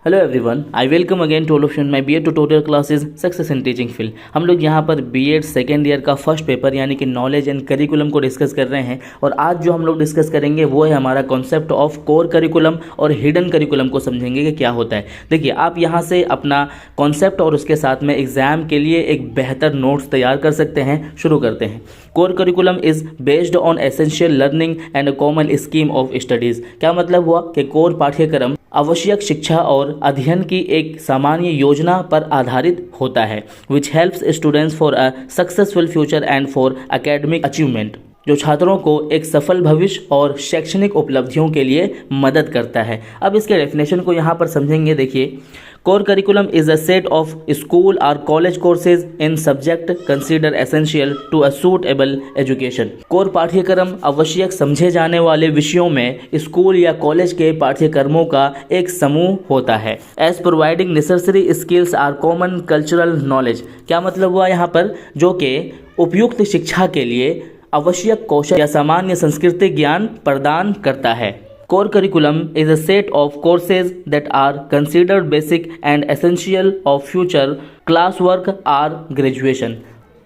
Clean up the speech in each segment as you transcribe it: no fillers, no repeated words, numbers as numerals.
Hello everyone, I welcome again to all of you in my B Ed tutorial classes success in teaching field. हम लोग यहाँ पर B Ed second year का first paper यानी कि knowledge and curriculum को discuss कर रहे हैं। और आज जो हम लोग डिस्कस करेंगे वो है हमारा कॉन्सेप्ट ऑफ कोर करिकुलम और हिडन करिकुलम को समझेंगे कि क्या होता है। देखिए, आप यहाँ से अपना कॉन्सेप्ट और उसके साथ में एग्जाम के लिए एक बेहतर नोट्स तैयार कर सकते हैं। शुरू करते हैं। Core curriculum is based on essential learning and a common scheme of studies. क्या मतलब हुआ कि कोर पाठ्यक्रम आवश्यक शिक्षा और अध्ययन की एक सामान्य योजना पर आधारित होता है, which helps students for a successful future and for academic achievement, जो छात्रों को एक सफल भविष्य और शैक्षणिक उपलब्धियों के लिए मदद करता है। अब इसके डेफिनेशन को यहाँ पर समझेंगे। देखिए, core curriculum is a set of school और college courses in subject consider essential to a suitable education. Core पाठ्यक्रम आवश्यक समझे जाने वाले विषयों में स्कूल या कॉलेज के पाठ्यक्रमों का एक समूह होता है। As providing necessary skills or common cultural knowledge. क्या मतलब हुआ यहाँ पर, जो कि उपयुक्त शिक्षा के लिए आवश्यक कौशल या सामान्य सांस्कृतिक ज्ञान प्रदान करता है। Core curriculum is a set of courses that are considered basic and essential of future classwork or graduation.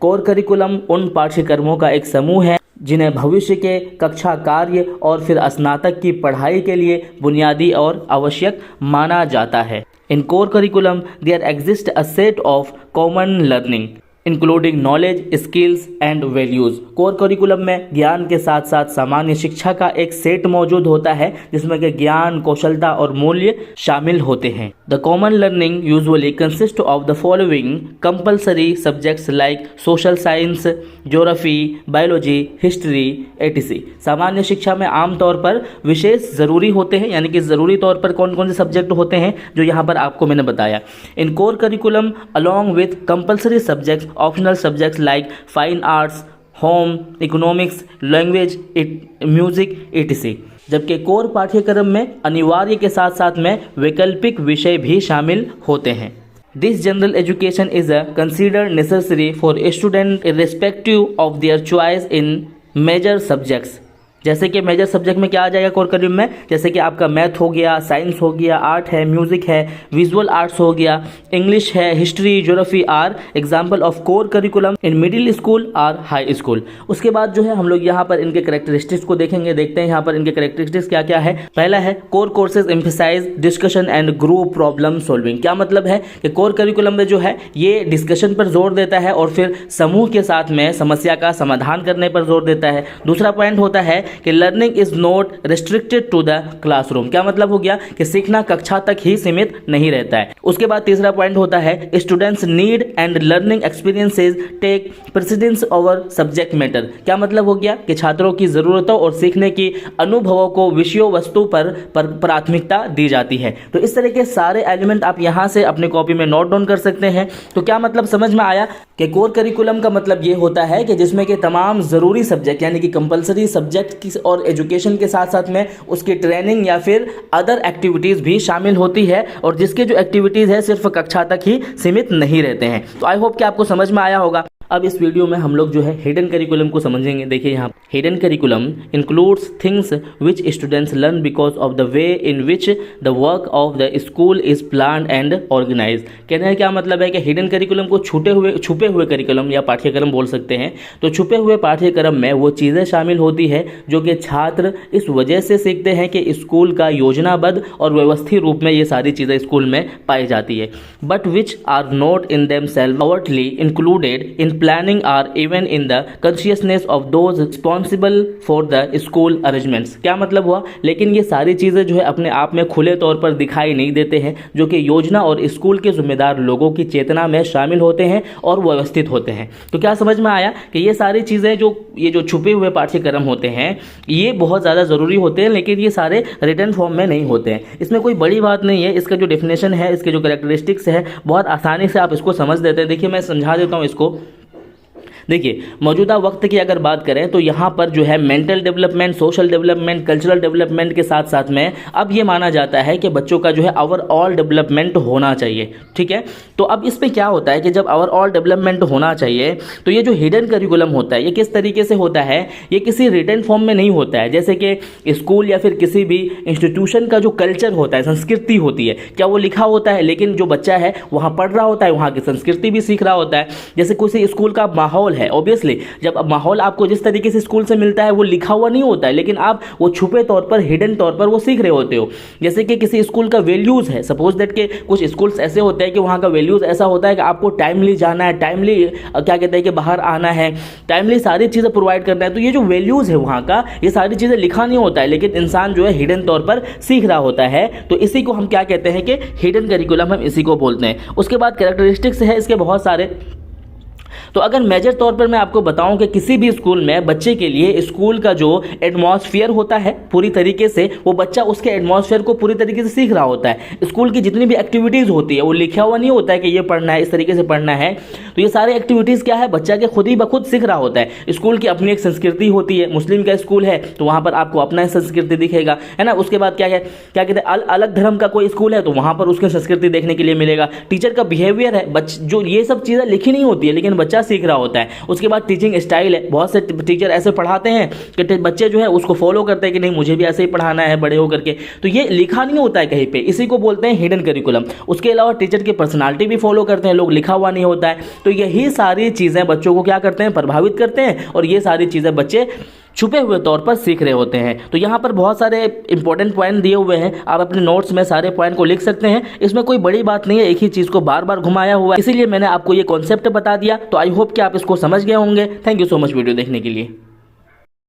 Core curriculum उन पाठ्यक्रमों का एक समूह है जिन्हें भविष्य के कक्षा कार्य और फिर स्नातक की पढ़ाई के लिए बुनियादी और आवश्यक माना जाता है। In core curriculum there exists a set of common learning including knowledge, skills and values. Core curriculum में ज्ञान के साथ साथ सामान्य शिक्षा का एक सेट मौजूद होता है जिसमें कि ज्ञान, कौशलता और मूल्य शामिल होते हैं। The common learning usually consist of the following compulsory subjects like social science, geography, biology, history etc. सामान्य शिक्षा में आमतौर पर विशेष ज़रूरी होते हैं, यानी कि ज़रूरी तौर पर कौन कौन से सब्जेक्ट होते हैं जो यहाँ पर आपको मैंने बताया। In core curriculum along with compulsory subjects optional subjects like fine arts, home economics, language, music etc. जबकि कोर पाठ्यक्रम में अनिवार्य के साथ साथ में वैकल्पिक विषय भी शामिल होते हैं। This general education is considered necessary for student irrespective of their choice in major subjects. जैसे कि मेजर सब्जेक्ट में क्या आ जाएगा कोर करिकुलम में, जैसे कि आपका मैथ हो गया, साइंस हो गया, आर्ट है, म्यूजिक है, विजुअल आर्ट्स हो गया, इंग्लिश है, history, geography are example of core curriculum in middle school और हाई स्कूल। उसके बाद जो है हम लोग यहाँ पर इनके कैरेक्टरिस्टिक्स को देखेंगे। देखते हैं यहाँ पर इनके कैरेक्टरिस्टिक्स क्या क्या है। पहला है core courses emphasise discussion and group problem solving. क्या मतलब है कि कोर करिकुलम में जो है ये डिस्कशन पर जोर देता है और फिर समूह के साथ में समस्या का समाधान करने पर जोर देता है। दूसरा पॉइंट होता है कि learning is not restricted to the classroom. क्या मतलब हो गया कि सीखना कक्षा तक ही सीमित नहीं रहता है। उसके बाद तीसरा पॉइंट होता है students need and learning experiences take precedence over subject matter. क्या मतलब हो गया कि छात्रों की जरूरतों और सीखने की अनुभवों को विषयों वस्तु पर प्राथमिकता दी जाती है। तो इस तरह के सारे एलिमेंट आप यहाँ से अपने कॉपी में नोट डाउन कर सकते हैं। तो क्या मतलब समझ में आया कि कोर करिकुलम का मतलब ये होता है कि जिसमें कि तमाम जरूरी सब्जेक्ट यानी कि कंपलसरी सब्जेक्ट की और एजुकेशन के साथ साथ में उसकी ट्रेनिंग या फिर अदर एक्टिविटीज़ भी शामिल होती है और जिसके जो एक्टिविटीज़ है सिर्फ कक्षा तक ही सीमित नहीं रहते हैं। तो आई होप कि आपको समझ में आया होगा। अब इस वीडियो में हम लोग जो है हिडन करिकुलम को समझेंगे। देखिए, यहाँ hidden curriculum includes things which students learn because of the way in which the work of the school is planned and organise. कहने का क्या मतलब है कि हिडन करिकुलम को छुपे हुए करिकुलम या पाठ्यक्रम बोल सकते हैं। तो छुपे हुए पाठ्यक्रम में वो चीज़ें शामिल होती है जो कि छात्र इस वजह से सीखते हैं कि स्कूल का योजनाबद्ध और व्यवस्थित रूप में ये सारी चीज़ें स्कूल में पाई जाती है, but which are not in them self outly included in planning or even in the consciousness of those responsible for the school arrangements। क्या मतलब हुआ, लेकिन ये सारी चीज़ें जो है अपने आप में खुले तौर पर दिखाई नहीं देते हैं, जो कि योजना और स्कूल के जिम्मेदार लोगों की चेतना में शामिल होते हैं और व्यवस्थित होते हैं। तो क्या समझ में आया कि ये सारी चीज़ें जो छुपे हुए पाठ्यक्रम होते हैं ये बहुत ज़्यादा ज़रूरी होते हैं, लेकिन ये सारे रिटन फॉर्म में नहीं होते हैं। इसमें कोई बड़ी बात नहीं है। इसका जो डेफिनेशन है, इसके जो कैरेक्टरिस्टिक्स है, बहुत आसानी से आप इसको समझ देते हैं। देखिए, मैं समझा देता हूँ इसको। देखिए, मौजूदा वक्त की अगर बात करें तो यहाँ पर जो है mental development, social development, cultural development के साथ साथ में अब ये माना जाता है कि बच्चों का जो है ओवरऑल डेवलपमेंट होना चाहिए। ठीक है, तो अब इस पे क्या होता है कि जब ओवरऑल डेवलपमेंट होना चाहिए तो ये जो हिडन करिकुलम होता है ये किस तरीके से होता है, ये किसी रिटन फॉर्म में नहीं होता है। जैसे कि स्कूल या फिर किसी भी इंस्टीट्यूशन का जो कल्चर होता है, संस्कृति होती है, क्या वो लिखा होता है, लेकिन जो बच्चा है वहाँ पढ़ रहा होता है, वहाँ की संस्कृति भी सीख रहा होता है। जैसे किसी स्कूल का माहौल है, ऑब्वियसली जब माहौल आपको जिस तरीके से स्कूल से मिलता है वो लिखा हुआ नहीं होता है, लेकिन आप वो छुपे तौर पर, हिडन तौर पर वो सीख रहे होते हो। जैसे कि किसी स्कूल का वैल्यूज़ है, सपोज दैट के कुछ स्कूल्स ऐसे होते हैं कि वहाँ का वैल्यूज़ ऐसा होता है कि आपको टाइमली जाना है, टाइमली क्या कहते हैं कि बाहर आना है, टाइमली सारी चीज़ें प्रोवाइड करना है। तो ये जो वैल्यूज़ है वहाँ का, ये सारी चीज़ें लिखा नहीं होता है, लेकिन इंसान जो है हिडन तौर पर सीख रहा होता है। तो इसी को हम क्या कहते हैं कि हिडन करिकुलम, हम इसी को बोलते हैं। उसके बाद कैरेक्टरिस्टिक्स है इसके बहुत सारे। तो अगर मेजर तौर पर मैं आपको बताऊं कि किसी भी स्कूल में बच्चे के लिए स्कूल का जो एटमॉस्फेयर होता है पूरी तरीके से, वो बच्चा उसके एटमॉस्फेयर को पूरी तरीके से सीख रहा होता है। स्कूल की जितनी भी एक्टिविटीज़ होती है वो लिखा हुआ नहीं होता है कि ये पढ़ना है, इस तरीके से पढ़ना है। तो ये सारी एक्टिविटीज़ क्या है, बच्चा के खुद ही बखुद सीख रहा होता है। स्कूल की अपनी एक संस्कृति होती है, मुस्लिम का स्कूल है तो वहाँ पर आपको अपना संस्कृति दिखेगा, है ना। उसके बाद क्या है, क्या कहते हैं, अलग धर्म का कोई स्कूल है तो वहाँ पर उसकी संस्कृति देखने के लिए मिलेगा। टीचर का बिहेवियर है, जो ये सब चीज़ें लिखी नहीं होती है लेकिन बच्चा सीख रहा होता है। उसके बाद टीचिंग स्टाइल है, बहुत से टीचर ऐसे पढ़ाते हैं कि बच्चे जो है उसको फॉलो करते हैं कि नहीं मुझे भी ऐसे ही पढ़ाना है बड़े होकर के। तो ये लिखा नहीं होता है कहीं पे, इसी को बोलते हैं हिडन करिकुलम। उसके अलावा टीचर की पर्सनालिटी भी फॉलो करते हैं लोग, लिखा हुआ नहीं होता है। तो यही सारी चीज़ें बच्चों को क्या करते हैं, प्रभावित करते हैं, और ये सारी चीज़ें बच्चे छुपे हुए तौर पर सीख रहे होते हैं। तो यहाँ पर बहुत सारे इंपॉर्टेंट पॉइंट दिए हुए हैं, आप अपने नोट्स में सारे पॉइंट को लिख सकते हैं। इसमें कोई बड़ी बात नहीं है, एक ही चीज़ को बार बार घुमाया हुआ है, इसीलिए मैंने आपको ये कॉन्सेप्ट बता दिया। तो आई होप कि आप इसको समझ गए होंगे। Thank you so much video देखने के लिए।